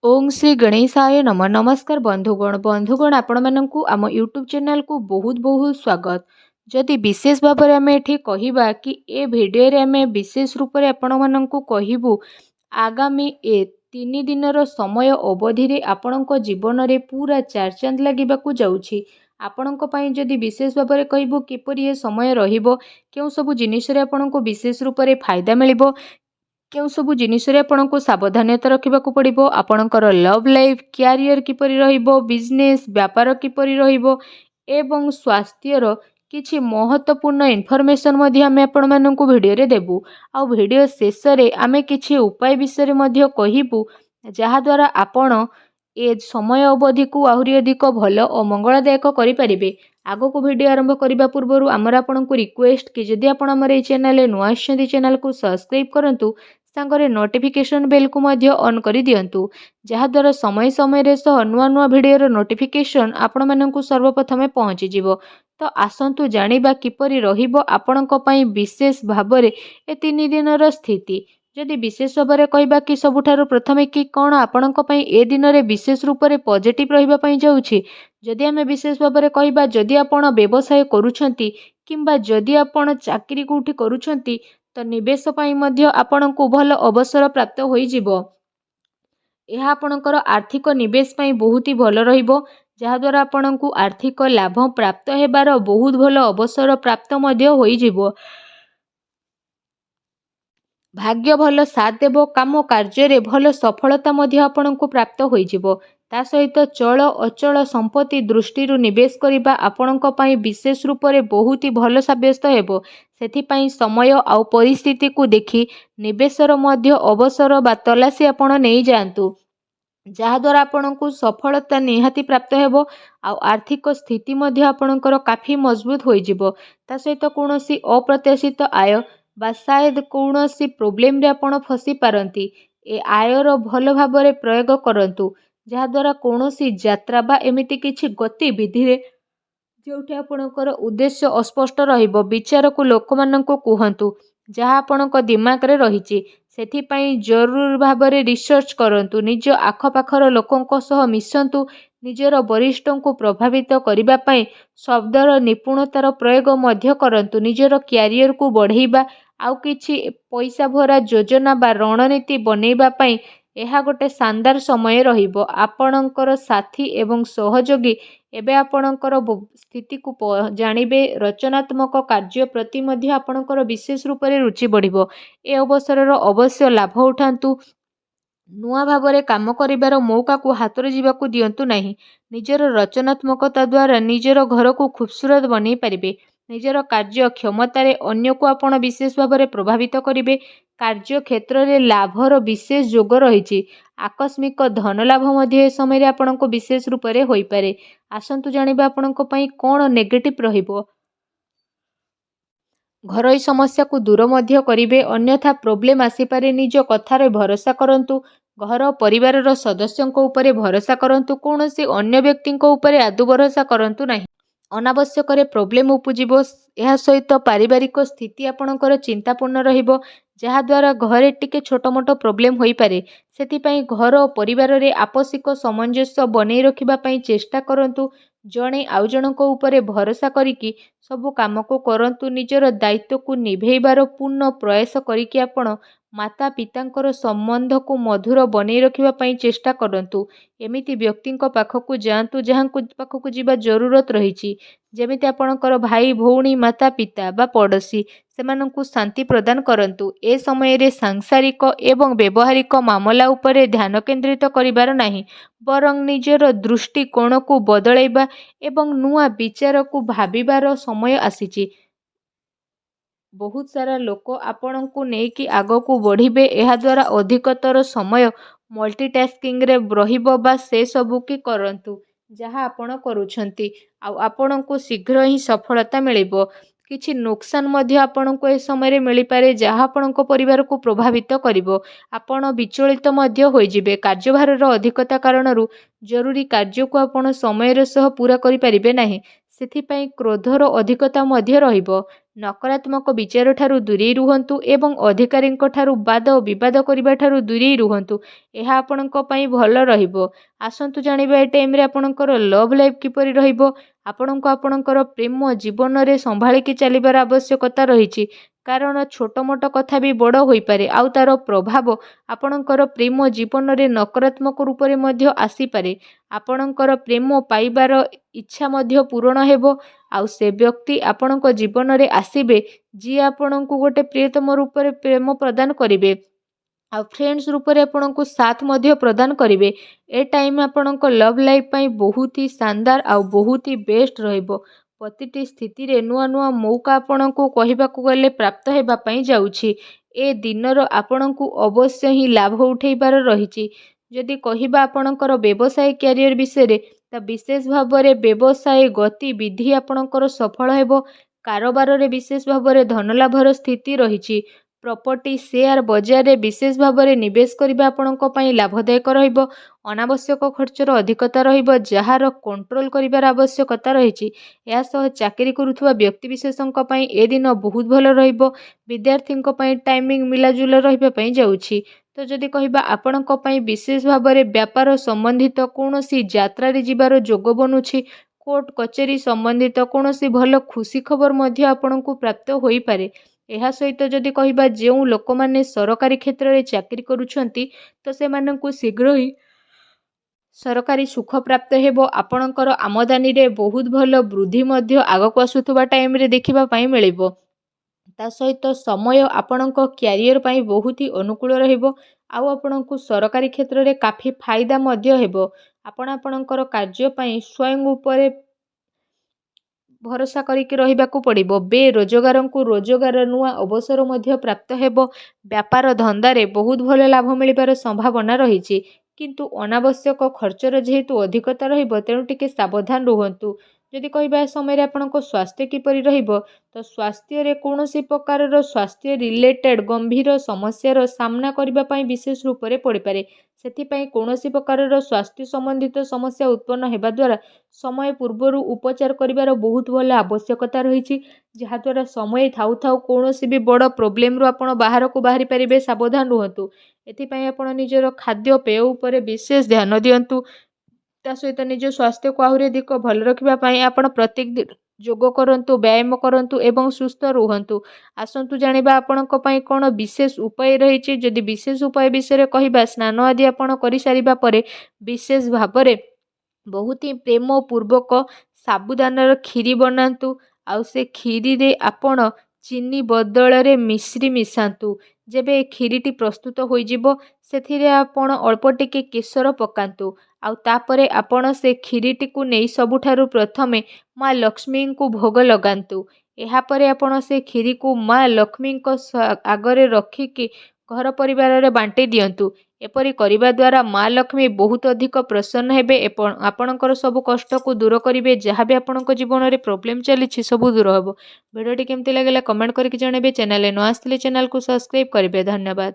ओम श्री गणेशाय नम नमस्कार बंधुगण आपण मानकु आम यूट्यूब चैनल को बहुत बहुत स्वागत। जदि विशेष भाव में आम एठी कहिबा कि ए भिडियो रे आम विशेष रूप से आपण मानकु कहिबु आगामी ए 3 दिनर समय अवधि रे आपणक जीवन रे पूरा चार चांद लागिबाकु जाउछि। आपणक पई जदि विशेष भाव में कहिबु किपरि ए समय रहिबो केउ सब जिनिस रे आपणक विशेष रूप से फायदा मिलिबो केउ सबु जिनिसरे आपनको सावधानता रखिबाकु पड़िबो आपणकर लव लाइफ क्यारियर किपरि रहिबो बिजनेस व्यापार किपरि रहिबो एवं स्वास्थ्यर किछि महत्वपूर्ण इनफॉरमेशन मध्ये आमे आपण माननकु भिडियो रे देबु। आ भिडियो शेष रे आमे किछि उपाय विषय रे मध्ये कहिबु जहा द्वारा आपण ए समय अवधि को आहुरी अधिक भल और मंगलदायक करि परिबे। आगो को वीडियो आरंभ करबा पूर्वरु आमर आपनकु रिक्वेस्ट कि जदि आपण हमर ए चैनल नुआ आछंती चैनल को सब्सक्राइब करंतु सांगरे नोटिफिकेशन बेल को मध्य ऑन करि दियंतु जहा द्वारा समय समय रे सह नुआ नुआ वीडियो रो नोटिफिकेशन आपण माननकु सर्वप्रथमे पहुंची जिवो। तो आसंतु जानिबा किपरि रहिबो आपणक पई विशेष भाबरे ए 3 दिनर स्थिति। जदि विशेष भाव में कहबा कि सबुठारु प्रथमे कि कौन आपणक पई ए दिन रे विशेष रूप से पॉजिटिव रहिबा पई जाउछि। जदि आमे विशेष भाव में कहबा जदि आपण व्यवसाय करूछंती किंबा जदि आपण चाकरी कोठी करूछंती तो निवेश पई मध्य आपणको भल अवसर प्राप्त होई जिवो। यह आपणकर आर्थिक निवेश पई बहुत ही भल रहिबो जहा द्वारा आपणको आर्थिक लाभ प्राप्त हेबार बहुत भल अवसर प्राप्त मध्य होई जिवो। भाग्य भल साथ देव काम कार्य रे भल सफलता मध्य आपणको प्राप्त होई जिवो। ता सहित चल अचल संपत्ति दृष्टि निवेश करिबा आपणक पई विशेष रूप से बहुत ही भल साब्यस्त हेबो। सेथिपई समय आउ परिस्थिति को देखि निवेशर मध्य अवसर बा तलासी आपण नहीं जातु जहा द्वारा आपणको सफलता निहाती प्राप्त हेबो। आउ आर्थिक स्थिति मध्य आपणकर काफी मजबूत होई जिवो। ता सहित कोनोसी अप्रत्याशित आय बा शायद कौनसी प्रोब्लेम रे आपण फसी पारंती ए आयर भल भाव में प्रयोग करंतु जहा द्वारा कौनसी यात्रा बा एमिति किछि गतिविधि रे जोठी आपणकर उद्देश्य अस्पष्ट रहिबो विचार को लोक माननको कुहंतु जहा आपणक दिमाग रे रहिछि। सेथिपई जरूर भाव में रिसर्च करंतु निज आखपाखर लोकंक सह मिसंतु निजर वरिष्ठों को प्रभावित करने पाई शब्दर निपुणतार प्रयोग मध्य करंतु निजर क्यारियर को बढ़ेबा आउ किछि पैसा भरा योजना बा रणनीति बनैबा पाई यह गोटे शानदार समय रहिबो। आपणकर साथी एवं सहयोगी एबे आपणकर स्थिति को जानिबे रचनात्मक कार्य प्रति मध्य आपणकर विशेष रूप से रुचि बढ़िबो। ए अवसर अवश्य लाभ उठांतु नुआ भाव में काम करिबार मौका को हाथ जीवाकू दियंतु नहीं। निजर रचनात्मकता द्वारा निजर घर को खूबसूरत बनै पारिबे। निजर कार्य क्षमतार अन्य को आपण विशेष भाव में प्रभावित करिबे। कार्य क्षेत्र में लाभर विशेष जोग रही आकस्मिक धन लाभ मध्य समय आपनको विशेष रूप से होई पारे। आसंतु जानिबा आपनको पई कोन नेगेटिव रहिबो। घरोई समस्या को दूर मध्य करिबे अन्यथा प्रोब्लेम आसीपारे निज कथार भरोसा करंतु घर परिवार सदस्यों उपरे भरोसा करंतु कौनसी अन्य व्यक्ति उपरे आदु भरोसा करंतु नहीं। अनावश्यक प्रोब्लेम उपजिबो। यह सहित पारिवारिक स्थिति आपणकर चिंतापूर्ण रहिबो जहा द्वारा घरे टिके छोट मोट प्रोब्लेम होई पारे। सेथिपई घर और परिवार रे आपसिक सामंजस्य बनै रखिबा पई चेष्टा करंतु जणे आउ जनक उपरे भरोसा करिकी सबु काम को करंतु निजर दायित्व को निभेइबार पूर्ण प्रयास करिकी आपण माता पितांकर संबंध को मधुर बनै रखिबा पई चेष्टा करंतु। एमिति व्यक्ति पाखकु जांतु जहांकु पाखकु जीवा जरूरत रहिछि जेमिति आपणकर भाई भौणी माता पिता बा पड़ोसी सेमानंकु शांति प्रदान करंतु। ए समय रे सांसारिक एवं व्यवहारिक मामला उपरे ध्यान केंद्रित करिबार नाही बरं निजर दृष्टिकोण को बदलैबा एवं नुआ विचार को भाबिबार समय आसीछि। बहुत सारा लोक आपण को नेकी आग को बढ़िबे एहा द्वारा अधिकतर समय मल्टीटास्किंग रे रहिबो बा से सबु की करंतु जहा आपण करूछंती आ आपण को शीघ्र ही सफलता मिलिबो। किछि नुकसान मध्य आपण को ए समय रे मिली पारे जहा आपण को परिवार को प्रभावित करिवो। आपण विचलित मध्य होई जिवे कार्यभार रो अधिकता कारणरू जरूरी कार्य को आपण समय रे सह पूरा करि परिबे नाही। सेथिपई क्रोधर अधिकता मध्य रहिबो। ନକାରାତ୍ମକ ବିଚାର ଠାରୁ ଦୂରେଇ ରୁହନ୍ତୁ ଏବଂ ଅଧିକାରୀଙ୍କ ଠାରୁ ବାଦ ବିବାଦ କରିବା ଠାରୁ ଦୂରେଇ ରୁହନ୍ତୁ। ଏହା ଆପଣଙ୍କ ପାଇଁ ଭଲ ରହିବ। ଆସନ୍ତୁ ଜାଣିବା ଏ ଟାଇମ୍ରେ ଆପଣଙ୍କର ଲଭ୍ ଲାଇଫ୍ କିପରି ରହିବ। ଆପଣଙ୍କୁ ଆପଣଙ୍କର ପ୍ରେମ ଜୀବନରେ ସମ୍ଭାଳିକି ଚାଲିବାର ଆବଶ୍ୟକତା ରହିଛି। କାରଣ ଛୋଟ ମୋଟ କଥା ବି ବଡ଼ ହୋଇପାରେ ଆଉ ତାର ପ୍ରଭାବ ଆପଣଙ୍କର ପ୍ରେମ ଜୀବନରେ ନକାରାତ୍ମକ ରୂପରେ ମଧ୍ୟ ଆସିପାରେ। ଆପଣଙ୍କର ପ୍ରେମ ପାଇବାର ଇଚ୍ଛା ମଧ୍ୟ ପୂରଣ ହେବ ଆଉ ସେ ବ୍ୟକ୍ତି ଆପଣଙ୍କ ଜୀବନରେ ଆସିବେ ଯିଏ ଆପଣଙ୍କୁ ଗୋଟେ ପ୍ରିୟତମ ରୂପରେ ପ୍ରେମ ପ୍ରଦାନ କରିବେ ଆଉ ଫ୍ରେଣ୍ଡସ୍ ରୂପରେ ଆପଣଙ୍କୁ ସାଥ ମଧ୍ୟ ପ୍ରଦାନ କରିବେ। ଏ ଟାଇମ୍ ଆପଣଙ୍କ ଲଭ୍ ଲାଇଫ୍ ପାଇଁ ବହୁତ ହି ଶାନଦାର ଆଉ ବହୁତ ହି ବେଷ୍ଟ ରହିବ। ପ୍ରତିଟି ସ୍ଥିତିରେ ନୂଆ ନୂଆ ମୌକା ଆପଣଙ୍କୁ କହିବାକୁ ଗଲେ ପ୍ରାପ୍ତ ହେବା ପାଇଁ ଯାଉଛି। ଏ ଦିନର ଆପଣଙ୍କୁ ଅବଶ୍ୟ ହିଁ ଲାଭ ଉଠେଇବାର ରହିଛି। ଯଦି କହିବା ଆପଣଙ୍କର ବ୍ୟବସାୟ କ୍ୟାରିୟର ବିଷୟରେ ତା ବିଶେଷ ଭାବରେ ବ୍ୟବସାୟ ଗତିବିଧି ଆପଣଙ୍କର ସଫଳ ହେବ। କାରବାରରେ ବିଶେଷ ଭାବରେ ଧନଲାଭର ସ୍ଥିତି ରହିଛି। ପ୍ରପର୍ଟି ସେୟାର ବଜାରରେ ବିଶେଷ ଭାବରେ ନିବେଶ କରିବା ଆପଣଙ୍କ ପାଇଁ ଲାଭଦାୟକ ରହିବ। ଅନାବଶ୍ୟକ ଖର୍ଚ୍ଚର ଅଧିକତା ରହିବ ଯାହାର କଣ୍ଟ୍ରୋଲ କରିବାର ଆବଶ୍ୟକତା ରହିଛି। ଏହା ସହ ଚାକିରି କରୁଥିବା ବ୍ୟକ୍ତିବିଶେଷଙ୍କ ପାଇଁ ଏ ଦିନ ବହୁତ ଭଲ ରହିବ। ବିଦ୍ୟାର୍ଥୀଙ୍କ ପାଇଁ ଟାଇମିଂ ମିଲାଜୁଲା ରହିବା ପାଇଁ ଯାଉଛି। ତ ଯଦି କହିବା ଆପଣଙ୍କ ପାଇଁ ବିଶେଷ ଭାବରେ ବ୍ୟାପାର ସମ୍ବନ୍ଧିତ କୌଣସି ଯାତ୍ରାରେ ଯିବାର ଯୋଗ ବନୁଛି। କୋର୍ଟ କଚେରୀ ସମ୍ବନ୍ଧିତ କୌଣସି ଭଲ ଖୁସି ଖବର ମଧ୍ୟ ଆପଣଙ୍କୁ ପ୍ରାପ୍ତ ହୋଇପାରେ। ଏହା ସହିତ ଯଦି କହିବା ଯେଉଁ ଲୋକମାନେ ସରକାରୀ କ୍ଷେତ୍ରରେ ଚାକିରି କରୁଛନ୍ତି ତ ସେମାନଙ୍କୁ ଶୀଘ୍ର ହିଁ ସରକାରୀ ସୁଖ ପ୍ରାପ୍ତ ହେବ। ଆପଣଙ୍କର ଆମଦାନୀରେ ବହୁତ ଭଲ ବୃଦ୍ଧି ମଧ୍ୟ ଆଗକୁ ଆସୁଥିବା ଟାଇମ୍ରେ ଦେଖିବା ପାଇଁ ମିଳିବ। ତା ସହିତ ସମୟ ଆପଣଙ୍କ କ୍ୟାରିୟର ପାଇଁ ବହୁତ ହି ଅନୁକୂଳ ରହିବ ଆଉ ଆପଣଙ୍କୁ ସରକାରୀ କ୍ଷେତ୍ରରେ କାଫି ଫାଇଦା ମଧ୍ୟ ହେବ। ଆପଣ ଆପଣଙ୍କର କାର୍ଯ୍ୟ ପାଇଁ ସ୍ୱୟଂ ଉପରେ ଭରସା କରିକି ରହିବାକୁ ପଡ଼ିବ। ବେରୋଜଗାରଙ୍କୁ ରୋଜଗାର ନୂଆ ଅବସର ମଧ୍ୟ ପ୍ରାପ୍ତ ହେବ। ବ୍ୟାପାର ଧନ୍ଦାରେ ବହୁତ ଭଲ ଲାଭ ମିଳିବାର ସମ୍ଭାବନା ରହିଛି। କିନ୍ତୁ ଅନାବଶ୍ୟକ ଖର୍ଚ୍ଚର ଯେହେତୁ ଅଧିକତା ରହିବ ତେଣୁ ଟିକେ ସାବଧାନ ରୁହନ୍ତୁ। ଯଦି କହିବା ଏ ସମୟରେ ଆପଣଙ୍କ ସ୍ୱାସ୍ଥ୍ୟ କିପରି ରହିବ ତ ସ୍ୱାସ୍ଥ୍ୟରେ କୌଣସି ପ୍ରକାରର ସ୍ୱାସ୍ଥ୍ୟ ରିଲେଟେଡ୍ ଗମ୍ଭୀର ସମସ୍ୟାର ସାମ୍ନା କରିବା ପାଇଁ ବିଶେଷ ରୂପରେ ପଡ଼ିପାରେ। ସେଥିପାଇଁ କୌଣସି ପ୍ରକାରର ସ୍ୱାସ୍ଥ୍ୟ ସମ୍ବନ୍ଧିତ ସମସ୍ୟା ଉତ୍ପନ୍ନ ହେବା ଦ୍ୱାରା ସମୟ ପୂର୍ବରୁ ଉପଚାର କରିବାର ବହୁତ ଭଲ ଆବଶ୍ୟକତା ରହିଛି। ଯାହାଦ୍ୱାରା ସମୟ ଥାଉ ଥାଉ କୌଣସି ବି ବଡ଼ ପ୍ରୋବ୍ଲେମରୁ ଆପଣ ବାହାରକୁ ବାହାରି ପାରିବେ। ସାବଧାନ ରୁହନ୍ତୁ। ଏଥିପାଇଁ ଆପଣ ନିଜର ଖାଦ୍ୟପେୟ ଉପରେ ବିଶେଷ ଧ୍ୟାନ ଦିଅନ୍ତୁ। ତା ସହିତ ନିଜ ସ୍ୱାସ୍ଥ୍ୟକୁ ଆହୁରି ଅଧିକ ଭଲ ରଖିବା ପାଇଁ ଆପଣ ପ୍ରତ୍ୟେକ ଦିନ ଯୋଗ କରନ୍ତୁ, ବ୍ୟାୟାମ କରନ୍ତୁ ଏବଂ ସୁସ୍ଥ ରୁହନ୍ତୁ। ଆସନ୍ତୁ ଜାଣିବା ଆପଣଙ୍କ ପାଇଁ କ'ଣ ବିଶେଷ ଉପାୟ ରହିଛି। ଯଦି ବିଶେଷ ଉପାୟ ବିଷୟରେ କହିବା ସ୍ନାନ ଆଦି ଆପଣ କରିସାରିବା ପରେ ବିଶେଷ ଭାବରେ ବହୁତ ହିଁ ପ୍ରେମ ପୂର୍ବକ ସାବୁଦାନାର କ୍ଷୀରି ବନାନ୍ତୁ ଆଉ ସେ କ୍ଷୀରିରେ ଆପଣ ଚିନି ବଦଳରେ ମିଶ୍ରି ମିଶାନ୍ତୁ। ଯେବେ ଏ କ୍ଷୀରିଟି ପ୍ରସ୍ତୁତ ହୋଇଯିବ ସେଥିରେ ଆପଣ ଅଳ୍ପ ଟିକେ କେଶର ପକାନ୍ତୁ ଆଉ ତାପରେ ଆପଣ ସେ କ୍ଷୀରିଟିକୁ ନେଇ ସବୁଠାରୁ ପ୍ରଥମେ ମା ଲକ୍ଷ୍ମୀଙ୍କୁ ଭୋଗ ଲଗାନ୍ତୁ। ଏହାପରେ ଆପଣ ସେ କ୍ଷୀରିକୁ ମା ଲକ୍ଷ୍ମୀଙ୍କ ଆଗରେ ରଖିକି ଘର ପରିବାରରେ ବାଣ୍ଟି ଦିଅନ୍ତୁ। ଏପରି କରିବା ଦ୍ୱାରା ମା ଲକ୍ଷ୍ମୀ ବହୁତ ଅଧିକ ପ୍ରସନ୍ନ ହେବେ ଏବଂ ଆପଣଙ୍କର ସବୁ କଷ୍ଟକୁ ଦୂର କରିବେ। ଯାହା ବି ଆପଣଙ୍କ ଜୀବନରେ ପ୍ରୋବ୍ଲେମ୍ ଚାଲିଛି ସବୁ ଦୂର ହେବ। ଭିଡ଼ିଓଟି କେମିତି ଲାଗିଲା କମେଣ୍ଟ କରିକି ଜଣାଇବେ। ଚ୍ୟାନେଲରେ ନ ଆସିଥିଲେ ଚ୍ୟାନେଲକୁ ସବସ୍କ୍ରାଇବ୍ କରିବେ। ଧନ୍ୟବାଦ।